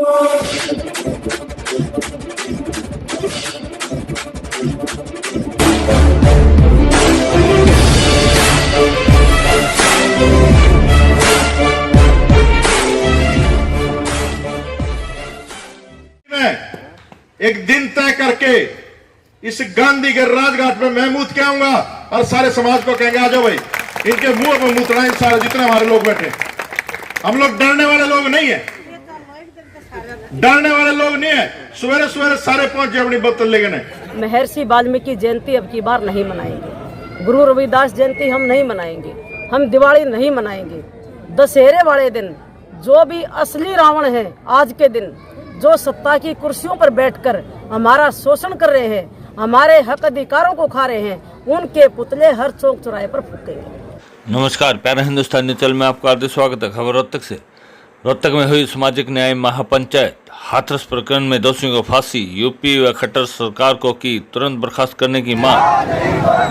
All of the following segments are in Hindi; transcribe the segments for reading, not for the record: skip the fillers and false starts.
एक दिन तय करके इस गांधी के राजघाट में मैं मूत के आऊंगा और सारे समाज को कहेंगे आ जाओ भाई, इनके मुंह पर मूतना इन सारे जितने हमारे लोग बैठे। हम लोग डरने वाले लोग नहीं है, डरने वाले लोग नहीं है। सवेरे सवेरे सारे पहुंचे अपनी बोतल लेके। महर्षि वाल्मीकि जयंती अब की बार नहीं मनाएंगे, गुरु रविदास जयंती हम नहीं मनाएंगे, हम दिवाली नहीं मनाएंगे। दशहरे वाले दिन जो भी असली रावण है, आज के दिन जो सत्ता की कुर्सियों पर बैठकर हमारा शोषण कर रहे हैं, हमारे हक अधिकारों को खा रहे हैं, उनके पुतले हर चौक चौराहे पर फूकेंगे। नमस्कार, प्यारा हिंदुस्तानी चैनल में आपका हार्दिक स्वागत है। खबर रोहतक से। रोहतक में हुई सामाजिक न्याय महापंचायत, हाथरस प्रकरण में दोषियों को फांसी, यूपी व खट्टर सरकार को की तुरंत बर्खास्त करने की मांग।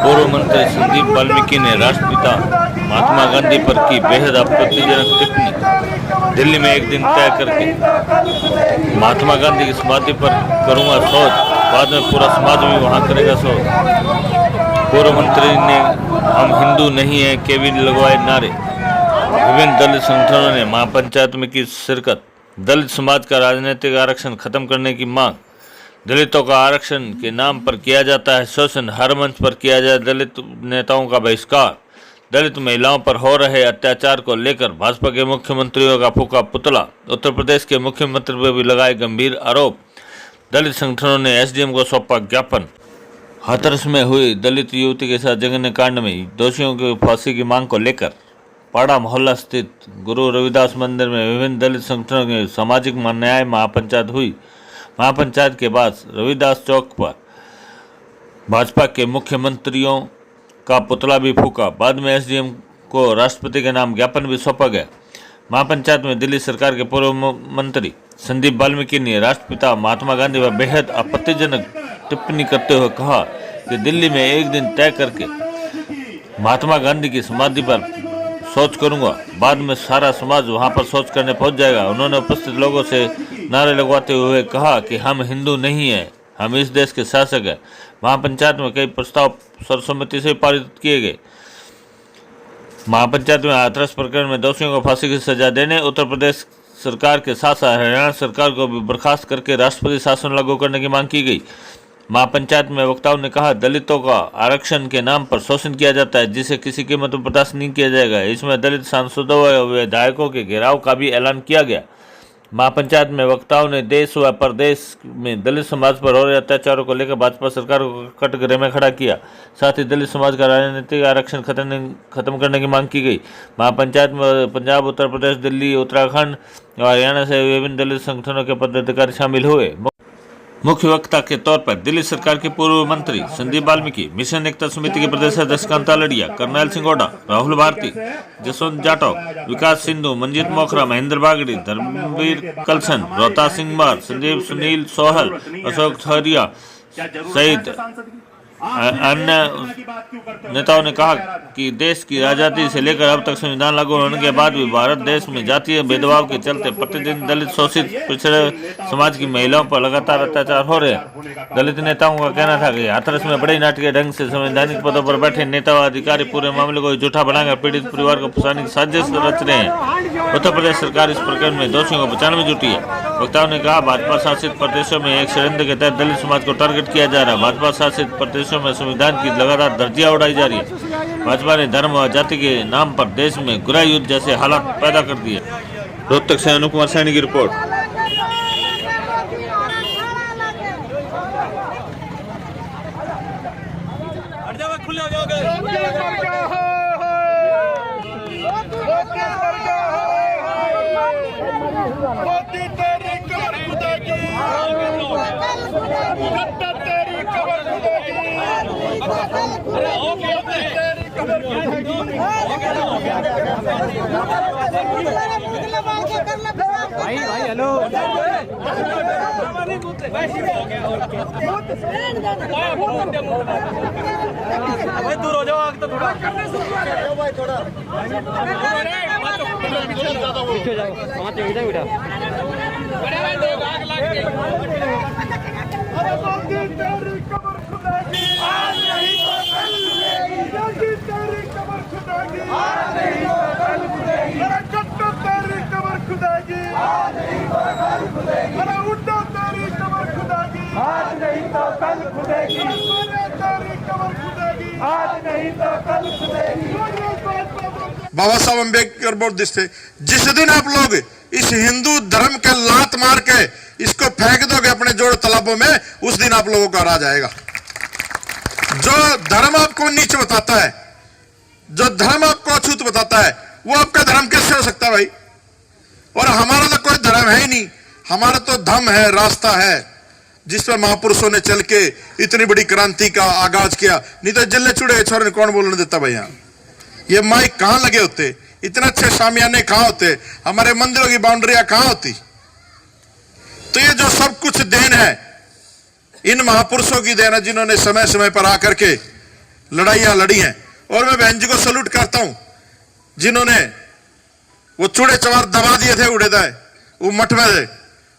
पूर्व मंत्री संदीप वाल्मीकि ने राष्ट्रपिता महात्मा गांधी पर की बेहद आपत्तिजनक टिप्पणी। दिल्ली में एक दिन तय करके महात्मा गांधी की समाधि पर करूंगा शोध, बाद में पूरा समाज भी वहां करेगा शोध। पूर्व मंत्री ने हम हिंदू नहीं है के भी लगवाए नारे। विभिन्न दलित संगठनों ने महापंचायत में की शिरकत। दलित समाज का राजनीतिक आरक्षण खत्म करने की मांग। दलितों का आरक्षण के नाम पर किया जाता है शोषण, हर मंच पर किया जाए दलित नेताओं का बहिष्कार। दलित महिलाओं पर हो रहे अत्याचार को लेकर भाजपा के मुख्यमंत्रियों का फूका पुतला। उत्तर प्रदेश के मुख्यमंत्री पर भी लगाए गंभीर आरोप। दलित संगठनों ने एसडीएम को सौंपा ज्ञापन। हाथरस में हुई दलित युवती के साथ जघन्य कांड में दोषियों की फांसी की मांग को लेकर पाड़ा मोहल्ला स्थित गुरु रविदास मंदिर में विभिन्न दलित संगठनों की सामाजिक न्याय महापंचायत हुई। महापंचायत के बाद रविदास चौक पर भाजपा के मुख्यमंत्रियों का पुतला भी फूका। बाद में एसडीएम को राष्ट्रपति के नाम ज्ञापन भी सौंपा गया। महापंचायत में दिल्ली सरकार के पूर्व मंत्री संदीप वाल्मीकि ने राष्ट्रपिता महात्मा गांधी पर बेहद आपत्तिजनक टिप्पणी करते हुए कहा कि दिल्ली में एक दिन तय करके महात्मा गांधी की समाधि पर शौच करूंगा, बाद में सारा समाज वहां पर शौच करने पहुंच जाएगा। उन्होंने उपस्थित लोगों से नारे लगवाते हुए कहा कि हम हिंदू नहीं हैं, हम इस देश के शासक हैं। महापंचायत में कई प्रस्ताव सर्वसम्मति से पारित किए गए। महापंचायत में हाथरस प्रकरण में दोषियों को फांसी की सजा देने, उत्तर प्रदेश सरकार के साथ साथ हरियाणा सरकार को भी बर्खास्त करके राष्ट्रपति शासन लागू करने की मांग की गई। महापंचायत में वक्ताओं ने कहा, दलितों का आरक्षण के नाम पर शोषण किया जाता है, जिसे किसी कीमत पर बर्दाश्त नहीं किया जाएगा। इसमें दलित सांसदों व विधायकों के घेराव का भी ऐलान किया गया। महापंचायत में वक्ताओं ने देश व प्रदेश में दलित समाज पर हो रहे अत्याचारों को लेकर भाजपा सरकार को कटघरे में खड़ा किया। साथ ही दलित समाज का राजनीतिक आरक्षण खत्म करने की मांग की गई। महापंचायत में पंजाब, उत्तर प्रदेश, दिल्ली, उत्तराखंड और हरियाणा से विभिन्न दलित संगठनों के पदाधिकारी शामिल हुए। मुख्य वक्ता के तौर पर दिल्ली सरकार के पूर्व मंत्री संदीप वाल्मीकि, मिशन एकता समिति के प्रदेश अध्यक्ष कांता लड़िया, करनैल सिंह ओडा, राहुल भारती, जसवंत जाटव, विकास सिंधु, मंजीत मोखरा, महेंद्र बागड़ी, धर्मवीर कलसन, रोहतास सिंह मार, संदीप सुनील सोहल, अशोक थरिया सहित अन्य नेताओं ने कहा कि देश की आज़ादी से लेकर अब तक संविधान लागू होने के बाद भी भारत देश में जातीय भेदभाव के चलते प्रतिदिन दलित शोषित पिछड़े समाज की महिलाओं पर लगातार अत्याचार हो रहे हैं। दलित नेताओं का कहना था कि हाथरस में बड़े नाटकीय ढंग से संवैधानिक पदों पर बैठे नेता व अधिकारी पूरे मामले को झूठा बनाकर पीड़ित परिवार को फंसाने की साजिश रच रहे हैं। उत्तर प्रदेश सरकार इस प्रकरण में दोषियों को बचाने में जुटी है। वक्ताओं ने कहा, भाजपा शासित प्रदेशों में एक षड्यंत्र के तहत दलित समाज को टारगेट किया जा रहा है। भाजपा शासित प्रदेशों में संविधान की लगातार धज्जियां उड़ाई जा रही है। भाजपा ने धर्म और जाति के नाम पर देश में गृह युद्ध जैसे हालात पैदा कर दिए। रोहतक से अनुप कुमार सैनी की रिपोर्ट। भाई हेलो भाई दूर हो जाओ, आग तो थोड़ा भाई थोड़ा पीछे जाओ, पीछे जाओ, वहाँ बेटा तेरी कमर खुदा की आज नहीं तो कल खुदेगी। जल्दी तेरी कमर खुदा की आज नहीं तो कल खुदेगी। अरे कट्टो तेरी कमर खुदा की आज नहीं तो कल खुदेगी। अरे उड्डो तेरी कमर खुदा की आज नहीं तो कल खुदेगी। अरे तेरी कमर खुदा की आज नहीं तो कल खुदेगी। बाबा साहब अम्बेडकर बोर्ड थे, जिस दिन आप लोग इस हिंदू धर्म के लात मार के इसको फेंक दोगे अपने जोड़ तालाबों में, उस दिन आप लोगों का राज आएगा। जो धर्म आपको नीच बताता है, जो धर्म आपको अछूत बताता है, वो आपका धर्म कैसे हो सकता है भाई? और हमारा तो कोई धर्म है ही नहीं, हमारा तो धम्म है, रास्ता है, जिस पर महापुरुषों ने चल के इतनी बड़ी क्रांति का आगाज किया। नहीं तो जल्ले चुड़े छोरे कौन बोलने देता भाई? यहाँ ये माइक कहां लगे होते, इतने अच्छे शामियाने कहां होते, हमारे मंदिरों की बाउंड्रियां कहां होती? तो ये जो सब कुछ देन है, इन महापुरुषों की देन है, जिन्होंने समय समय पर आकर के लड़ाइयां लड़ी हैं। और मैं बहन जी को सल्यूट करता हूं, जिन्होंने वो चूड़े चवार दबा दिए थे उड़े दाए वो मठ में थे,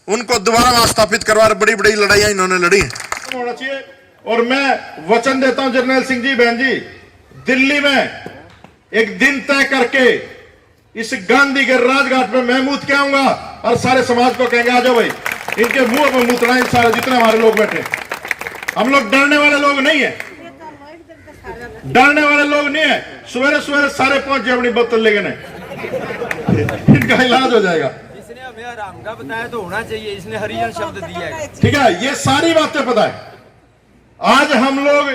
उनको दोबारा वहां स्थापित करवा बड़ी बड़ी लड़ाइयां इन्होंने लड़ी हैं। होना चाहिए। और मैं वचन देता हूं जर्नैल सिंह जी, बहन जी, दिल्ली में एक दिन तय करके इस गांधी के राजघाट में मैं मूत के आऊंगा और सारे समाज को कहेंगे आ जाओ भाई, इनके मुंह पर मूतना इन सारे जितने हमारे लोग बैठे। हम लोग डरने वाले लोग नहीं है, डरने वाले लोग नहीं है। सवेरे सवेरे सारे पहुंचे अपनी बोतल लेके नहीं, इनका इलाज हो जाएगा। इसने हमें आराम का बताया तो होना चाहिए, इसने हरिजन शब्द दिया है। ठीक है, ये सारी बातें पता है। आज हम लोग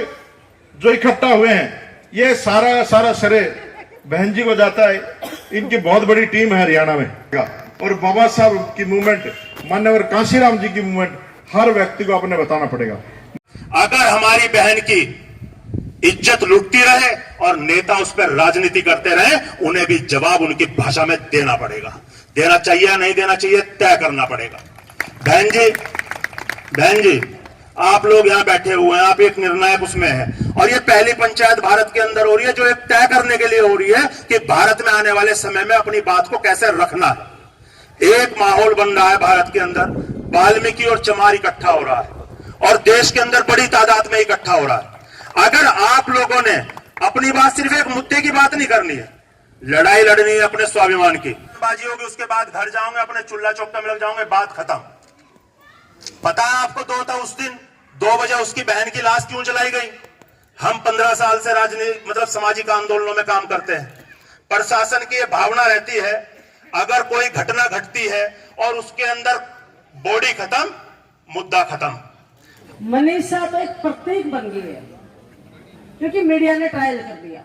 जो इकट्ठा हुए हैं, ये सारा श्रेय बहन जी को जाता है। इनकी बहुत बड़ी टीम है हरियाणा में, और बाबा साहब की मूवमेंट, मान्यवर कांशीराम जी की मूवमेंट, हर व्यक्ति को अपने बताना पड़ेगा। अगर हमारी बहन की इज्जत लुटती रहे और नेता उस पर राजनीति करते रहे, उन्हें भी जवाब उनकी भाषा में देना पड़ेगा। देना चाहिए या नहीं देना चाहिए, तय करना पड़ेगा। बहन जी, आप लोग यहां बैठे हुए हैं, आप एक निर्णायक उसमें हैं, और ये पहली पंचायत भारत के अंदर हो रही है जो एक तय करने के लिए हो रही है कि भारत में आने वाले समय में अपनी बात को कैसे रखना है। एक माहौल बन रहा है भारत के अंदर, वाल्मीकि और चमार इकट्ठा हो रहा है और देश के अंदर बड़ी तादाद में इकट्ठा हो रहा है। अगर आप लोगों ने अपनी बात सिर्फ एक मुद्दे की बात नहीं करनी है, लड़ाई लड़नी है अपने स्वाभिमान की, बाजी होगी, उसके बाद घर जाओगे, अपने चूल्हा चौका में लग जाओगे, बात खत्म। पता है आपको तो होता उस दिन 2 बजे उसकी बहन की लाश क्यों जलाई गई? हम 15 साल से राजनीति मतलब सामाजिक आंदोलनों में काम करते हैं। प्रशासन की यह भावना रहती है, अगर कोई घटना घटती है और उसके अंदर बॉडी खत्म, मुद्दा खत्म। मनीषा तो एक प्रतीक बन गई है, क्योंकि मीडिया ने ट्रायल कर दिया।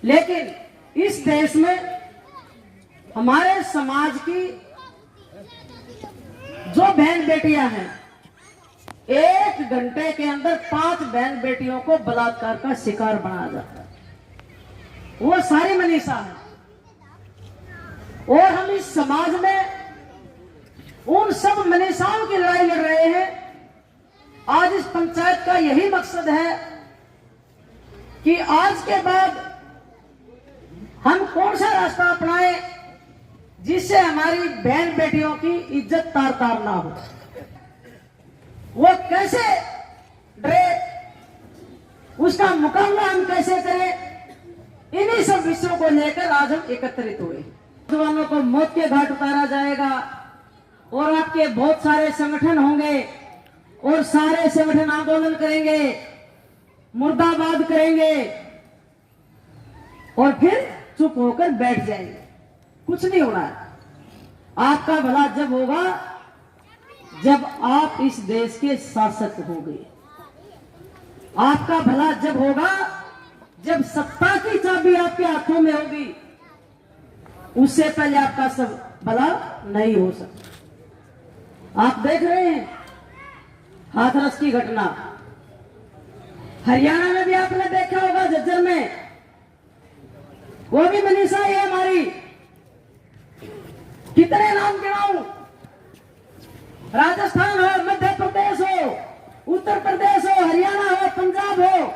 लेकिन इस देश में हमारे समाज की जो बहन बेटियां हैं, 1 घंटे के अंदर 5 बहन बेटियों को बलात्कार का शिकार बनाया जाता है, वो सारी मनीषा है। और हम इस समाज में उन सब मनीषाओं की लड़ाई लड़ रहे हैं। आज इस पंचायत का यही मकसद है कि आज के बाद हम कौन सा रास्ता अपनाएं जिससे हमारी बहन बेटियों की इज्जत तार तार ना हो, वो कैसे डरे, उसका मुकाबला हम कैसे करें, इन्हीं सब विषयों को लेकर आज हम एकत्रित हुए। नौजवानों को मौत के घाट उतारा जाएगा और आपके बहुत सारे संगठन होंगे और सारे संगठन आंदोलन करेंगे, मुर्दाबाद करेंगे और फिर चुप होकर बैठ जाएंगे। कुछ नहीं होना है। आपका भला जब होगा जब आप इस देश के शासक होंगे। आपका भला जब होगा जब सत्ता की चाबी आपके हाथों में होगी। उससे पहले आपका सब भला नहीं हो सकता। आप देख रहे हैं हाथरस की घटना, हरियाणा में भी आपने देखा होगा, झज्जर में, वो भी मनीषा है हमारी। कितने नाम गिनाऊं, राजस्थान हो, मध्य प्रदेश हो, उत्तर प्रदेश हो, हरियाणा हो, पंजाब हो,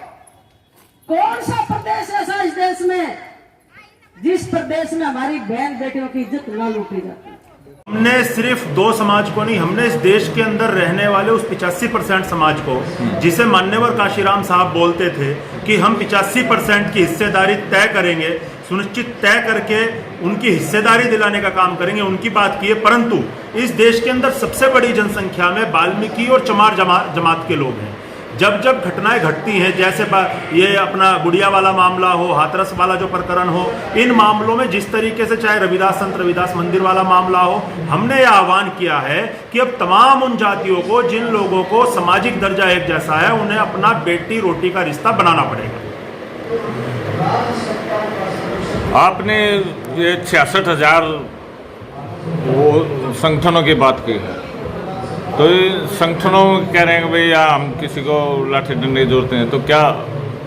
कौन सा प्रदेश ऐसा इस देश में जिस प्रदेश में हमारी बहन बेटियों की इज्जत ना लूटी जाती? हमने सिर्फ 2 समाज को नहीं, हमने इस देश के अंदर रहने वाले उस 85% समाज को, जिसे मान्यवर काशीराम साहब बोलते थे कि हम 85% की हिस्सेदारी तय करेंगे, सुनिश्चित तय करके उनकी हिस्सेदारी दिलाने का काम करेंगे, उनकी बात की है। परंतु इस देश के अंदर सबसे बड़ी जनसंख्या में वाल्मीकि और चमार जमात के लोग हैं। जब जब घटनाएं घटती हैं, जैसे ये अपना गुड़िया वाला मामला हो, हाथरस वाला जो प्रकरण हो, इन मामलों में जिस तरीके से चाहे रविदास संत रविदास मंदिर वाला मामला हो, हमने यह आह्वान किया है कि अब तमाम उन जातियों को, जिन लोगों को सामाजिक दर्जा एक जैसा है, उन्हें अपना बेटी रोटी का रिश्ता बनाना पड़ेगा। आपने ये 66,000 वो संगठनों की बात की है, तो ये संगठनों कह रहे हैं कि भैया हम किसी को लाठी डंडे की जरूरत नहीं, तो क्या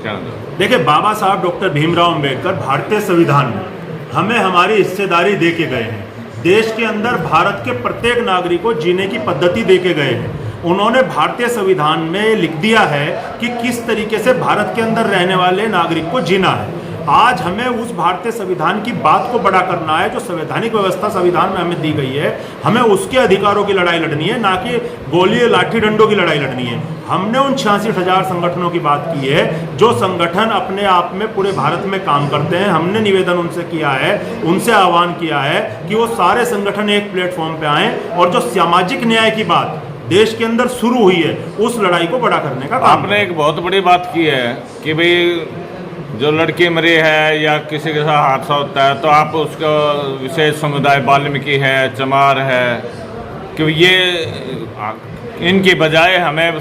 कहना? देखिए, बाबा साहब डॉक्टर भीमराव अंबेडकर भारतीय संविधान में हमें हमारी हिस्सेदारी दे के गए हैं। देश के अंदर भारत के प्रत्येक नागरिक को जीने की पद्धति दे के गए हैं। उन्होंने भारतीय संविधान में लिख दिया है कि किस तरीके से भारत के अंदर रहने वाले नागरिक को जीना है। आज हमें उस भारतीय संविधान की बात को बड़ा करना है, जो संवैधानिक व्यवस्था संविधान में हमें दी गई है। हमें उसके अधिकारों की लड़ाई लड़नी है, ना कि गोली लाठी डंडों की लड़ाई लड़नी है। हमने उन 66,000 संगठनों की बात की है, जो संगठन अपने आप में पूरे भारत में काम करते हैं। हमने निवेदन उनसे किया है, उनसे आह्वान किया है कि वो सारे संगठन एक प्लेटफॉर्म पे आएँ और जो सामाजिक न्याय की बात देश के अंदर शुरू हुई है, उस लड़ाई को बड़ा करने का काम। आपने एक बहुत बड़ी बात की है कि भाई जो लड़की मरी है या किसी के साथ हादसा होता है, तो आप उसका विशेष समुदाय वाल्मीकि है, चमार है, कि ये इनकी बजाय हमें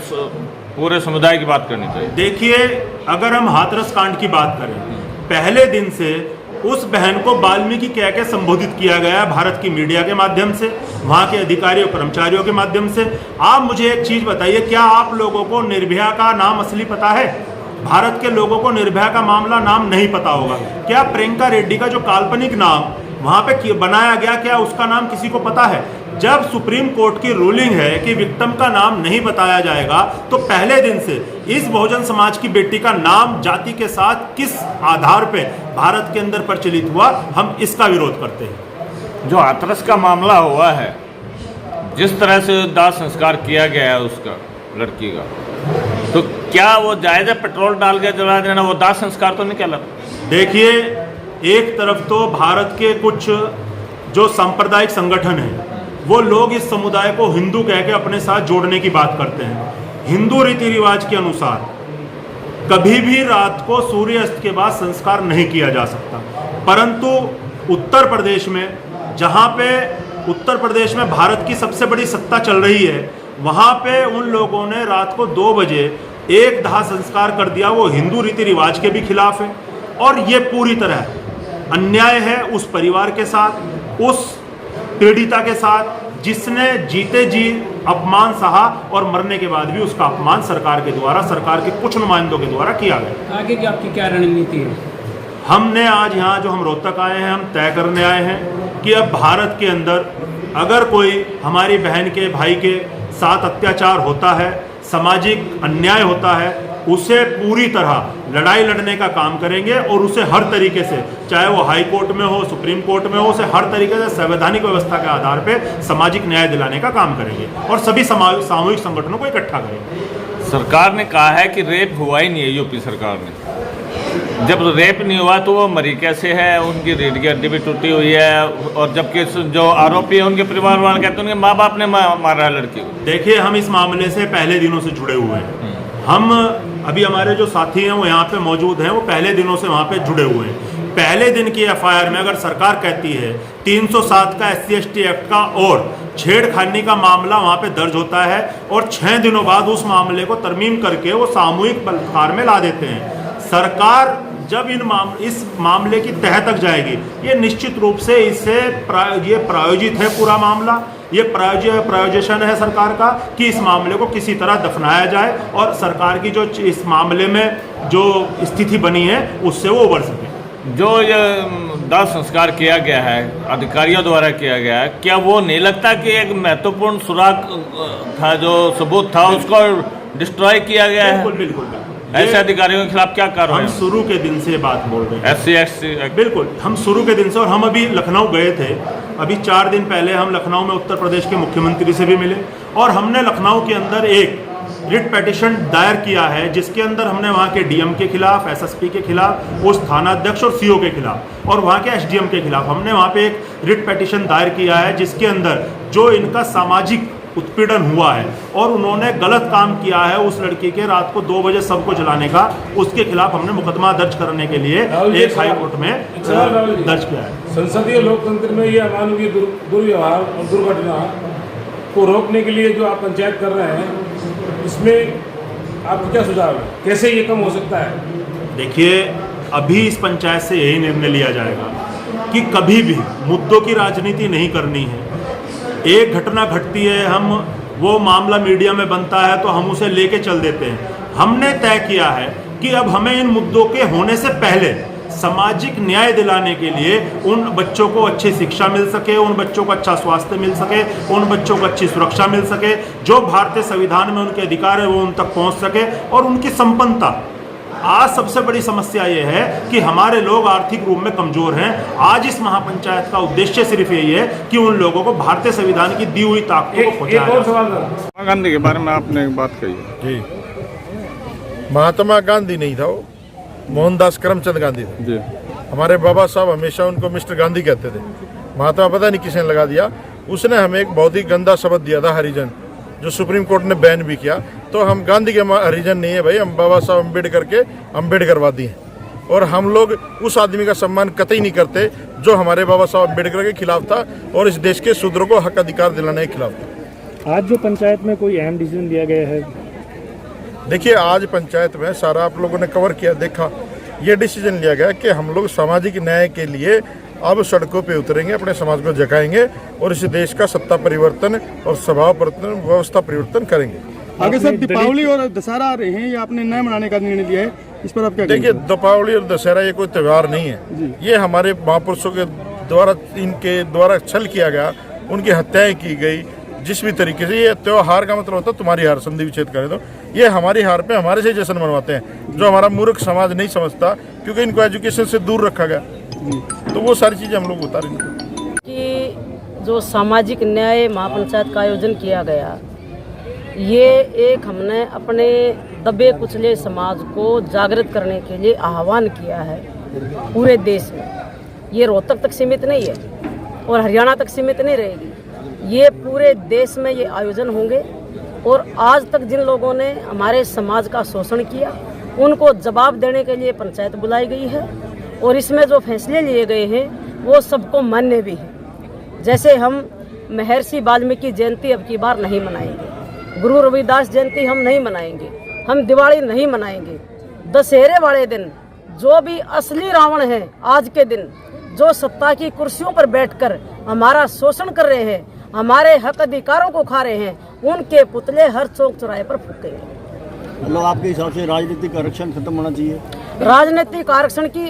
पूरे समुदाय की बात करनी चाहिए। देखिए, अगर हम हाथरस कांड की बात करें, पहले दिन से उस बहन को वाल्मीकि कह के संबोधित किया गया भारत की मीडिया के माध्यम से, वहाँ के अधिकारियों कर्मचारियों के माध्यम से। आप मुझे एक चीज़ बताइए, क्या आप लोगों को निर्भया का नाम असली पता है? भारत के लोगों को निर्भया का मामला नाम नहीं पता होगा। क्या प्रियंका रेड्डी का जो काल्पनिक नाम वहाँ पे बनाया गया, क्या उसका नाम किसी को पता है? जब सुप्रीम कोर्ट की रूलिंग है कि विक्टिम का नाम नहीं बताया जाएगा, तो पहले दिन से इस बहुजन समाज की बेटी का नाम जाति के साथ किस आधार पे भारत के अंदर प्रचलित हुआ, हम इसका विरोध करते हैं। जो हाथरस का मामला हुआ है, जिस तरह से दाह संस्कार किया गया है उसका, लड़की का, तो क्या वो जायज़ है पेट्रोल डाल के जला देना? वो दाह संस्कार तो नहीं कहलाता। देखिए, एक तरफ तो भारत के कुछ जो सांप्रदायिक संगठन हैं, वो लोग इस समुदाय को हिंदू कह के अपने साथ जोड़ने की बात करते हैं। हिंदू रीति रिवाज के अनुसार कभी भी रात को सूर्यास्त के बाद संस्कार नहीं किया जा सकता, परंतु उत्तर प्रदेश में, जहाँ पे उत्तर प्रदेश में भारत की सबसे बड़ी सत्ता चल रही है, वहाँ पे उन लोगों ने रात को 2 बजे एक दाह संस्कार कर दिया। वो हिंदू रीति रिवाज के भी खिलाफ है और ये पूरी तरह अन्याय है उस परिवार के साथ, उस पीड़िता के साथ, जिसने जीते जी अपमान सहा और मरने के बाद भी उसका अपमान सरकार के द्वारा, सरकार के कुछ नुमाइंदों के द्वारा किया गया। आगे की आपकी क्या रणनीति है? हमने आज यहाँ जो हम रोहतक आए हैं, हम तय करने आए हैं कि अब भारत के अंदर अगर कोई हमारी बहन के भाई के साथ अत्याचार होता है, सामाजिक अन्याय होता है, उसे पूरी तरह लड़ाई लड़ने का काम करेंगे और उसे हर तरीके से, चाहे वो हाई कोर्ट में हो, सुप्रीम कोर्ट में हो, उसे हर तरीके से संवैधानिक व्यवस्था के आधार पे सामाजिक न्याय दिलाने का काम करेंगे और सभी सामूहिक संगठनों को इकट्ठा करेंगे। सरकार ने कहा है कि रेप हुआ ही नहीं है। यूपी सरकार ने, जब रेप नहीं हुआ तो वो मरी कैसे है? उनकी रीढ़ की हड्डी भी टूटी हुई है, और जबकि जो आरोपी है उनके परिवार वाले कहते हैं उनके माँ बाप ने मारा है लड़की को। देखिए, हम इस मामले से पहले दिनों से जुड़े हुए हैं। हम अभी हमारे जो साथी हैं वो यहाँ पे मौजूद हैं, वो पहले दिनों से वहाँ पे जुड़े हुए हैं। पहले दिन की एफआईआर में अगर सरकार कहती है 307 का SC/ST एक्ट का और छेड़खानी का मामला वहाँ पे दर्ज होता है, और 6 दिनों बाद उस मामले को तरमीम करके वो सामूहिक बलात्कार में ला देते हैं। सरकार जब इस मामले की तह तक जाएगी, ये निश्चित रूप से इससे ये प्रायोजित है पूरा मामला, ये प्रायोजन है सरकार का कि इस मामले को किसी तरह दफनाया जाए और सरकार की जो इस मामले में जो स्थिति बनी है उससे वो उबर सके। जो ये दाह संस्कार किया गया है अधिकारियों द्वारा किया गया है, क्या वो नहीं लगता कि एक महत्वपूर्ण सुराग था, जो सबूत था, उसको डिस्ट्रॉय किया गया है? बिल्कुल बिल्कुल। ऐसे अधिकारियों के खिलाफ क्या कार्रवाई? हम शुरू के दिन से बात बोल रहे हैं। SC बिल्कुल, हम शुरू के दिन से, और हम अभी लखनऊ गए थे, अभी 4 दिन पहले हम लखनऊ में उत्तर प्रदेश के मुख्यमंत्री से भी मिले, और हमने लखनऊ के अंदर एक रिट पिटीशन दायर किया है जिसके अंदर हमने वहाँ के DM के खिलाफ, SSP के खिलाफ, उस थाना अध्यक्ष और CO के खिलाफ और वहाँ के SDM के खिलाफ हमने वहाँ पे एक रिट पिटीशन दायर किया है जिसके अंदर जो इनका सामाजिक उत्पीड़न हुआ है और उन्होंने गलत काम किया है उस लड़की के रात को 2 बजे सबको जलाने का, उसके खिलाफ हमने मुकदमा दर्ज करने के लिए एक हाई कोर्ट में दर्ज किया है। संसदीय लोकतंत्र में ये अमानवीय दुर्व्यवहार और दुर्घटना को रोकने के लिए जो आप पंचायत कर रहे हैं, इसमें आपको क्या सुझाव है, कैसे ये कम हो सकता है? देखिए, अभी इस पंचायत से यही निर्णय लिया जाएगा कि कभी भी मुद्दों की राजनीति नहीं करनी है। एक घटना घटती है, हम वो मामला मीडिया में बनता है तो हम उसे लेके चल देते हैं। हमने तय किया है कि अब हमें इन मुद्दों के होने से पहले सामाजिक न्याय दिलाने के लिए उन बच्चों को अच्छी शिक्षा मिल सके, उन बच्चों को अच्छा स्वास्थ्य मिल सके, उन बच्चों को अच्छी सुरक्षा मिल सके, जो भारतीय संविधान में उनके अधिकार है वो उन तक पहुंच सके, और उनकी संपन्नता। आज सबसे बड़ी समस्या ये है कि हमारे लोग आर्थिक रूप में कमजोर हैं। आज इस महापंचायत का उद्देश्य सिर्फ यही है कि उन लोगों को भारतीय संविधान की दी हुई ताकतों को पहुंचाया जाए। महात्मा गांधी के बारे में आपने एक बात कही जी, महात्मा गांधी नहीं था, वो मोहनदास करमचंद गांधी थे जी। हमारे बाबा साहब हमेशा उनको मिस्टर गांधी कहते थे। महात्मा पता नहीं किसने लगा दिया, उसने हमें एक बहुत ही गंदा शब्द दिया था, हरिजन, जो सुप्रीम कोर्ट ने बैन भी किया। तो हम गांधी के हरिजन नहीं है भाई, हम बाबा साहब अम्बेडकर के अम्बेडकरवादी हैं, और हम लोग उस आदमी का सम्मान कतई नहीं करते जो हमारे बाबा साहब अम्बेडकर के खिलाफ था और इस देश के शूद्रों को हक अधिकार दिलाने के खिलाफ था। आज जो पंचायत में कोई अहम डिसीजन लिया गया है? देखिए, आज पंचायत में सारा आप लोगों ने कवर किया, देखा, ये डिसीजन लिया गया कि हम लोग सामाजिक न्याय के लिए अब सड़कों पे उतरेंगे, अपने समाज को जगाएंगे और इस देश का सत्ता परिवर्तन और स्वभाव परिवर्तन, व्यवस्था परिवर्तन करेंगे। आगे सर, दीपावली और दशहरा आ रहे हैं, ये आपने नए मनाने का निर्णय लिया है, इस पर आप क्या देखिए, दीपावली और दशहरा ये कोई त्यौहार नहीं है, ये हमारे महापुरुषों के द्वारा, इनके द्वारा छल किया गया, उनकी हत्याएं की गई। जिस भी तरीके से, ये त्योहार का मतलब होता है तुम्हारी हार, संधि विच्छेद करें तो ये हमारी हार पे हमारे से जश्न मनवाते हैं, जो हमारा मूर्ख समाज नहीं समझता, क्योंकि इनको एजुकेशन से दूर रखा गया। तो वो सारी चीजें हम लोग उतारेंगे कि जो सामाजिक न्याय महापंचायत का आयोजन किया गया, ये एक हमने अपने दबे कुचले समाज को जागृत करने के लिए आह्वान किया है पूरे देश में। ये रोहतक तक सीमित नहीं है और हरियाणा तक सीमित नहीं रहेगी, ये पूरे देश में ये आयोजन होंगे। और आज तक जिन लोगों ने हमारे समाज का शोषण किया, उनको जवाब देने के लिए पंचायत बुलाई गई है, और इसमें जो फैसले लिए गए हैं वो सबको मान्य भी है। जैसे हम महर्षि वाल्मीकि जयंती अब की बार नहीं मनाएंगे, गुरु रविदास जयंती हम नहीं मनाएंगे, हम दिवाली नहीं मनाएंगे। दशहरे वाले दिन जो भी असली रावण है, आज के दिन जो सत्ता की कुर्सियों पर बैठकर हमारा शोषण कर रहे हैं, हमारे हक अधिकारों को खा रहे हैं, उनके पुतले हर चौक चौराहे पर फूकेंगे। मतलब आपके हिसाब से राजनीतिक आरक्षण खत्म होना चाहिए? राजनीतिक आरक्षण की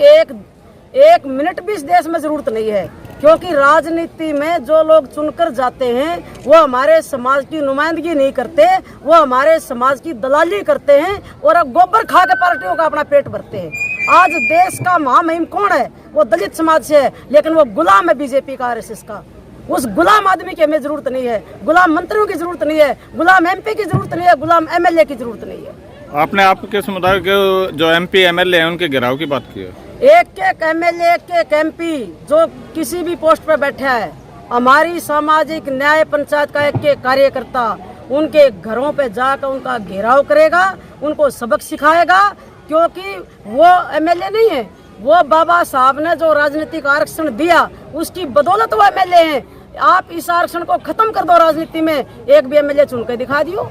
एक मिनट भी इस देश में जरूरत नहीं है, क्योंकि राजनीति में जो लोग चुनकर जाते हैं वो हमारे समाज की नुमाइंदगी नहीं करते, वो हमारे समाज की दलाली करते हैं और अब गोबर खा के पार्टियों का अपना पेट भरते हैं। आज देश का महामहिम कौन है? वो दलित समाज से है, लेकिन वो गुलाम है बीजेपी का, RSS का। उस गुलाम आदमी की हमें जरूरत नहीं है, गुलाम मंत्रियों की जरूरत नहीं है, गुलाम MP की जरूरत नहीं है, गुलाम MLA की जरूरत नहीं है। आपने आपके समुदाय के जो MP MLA हैं उनके घेराव की बात की है। एक MLA, एक MP जो किसी भी पोस्ट पर बैठा है, हमारी सामाजिक न्याय पंचायत का एक कार्यकर्ता उनके घरों पे जाकर उनका घेराव करेगा, उनको सबक सिखाएगा, क्योंकि वो MLA नहीं है, वो बाबा साहब ने जो राजनीतिक आरक्षण दिया उसकी बदौलत वो MLA हैं। आप इस आरक्षण को खत्म कर दो, राजनीति में एक भी MLA चुन के दिखा दियो।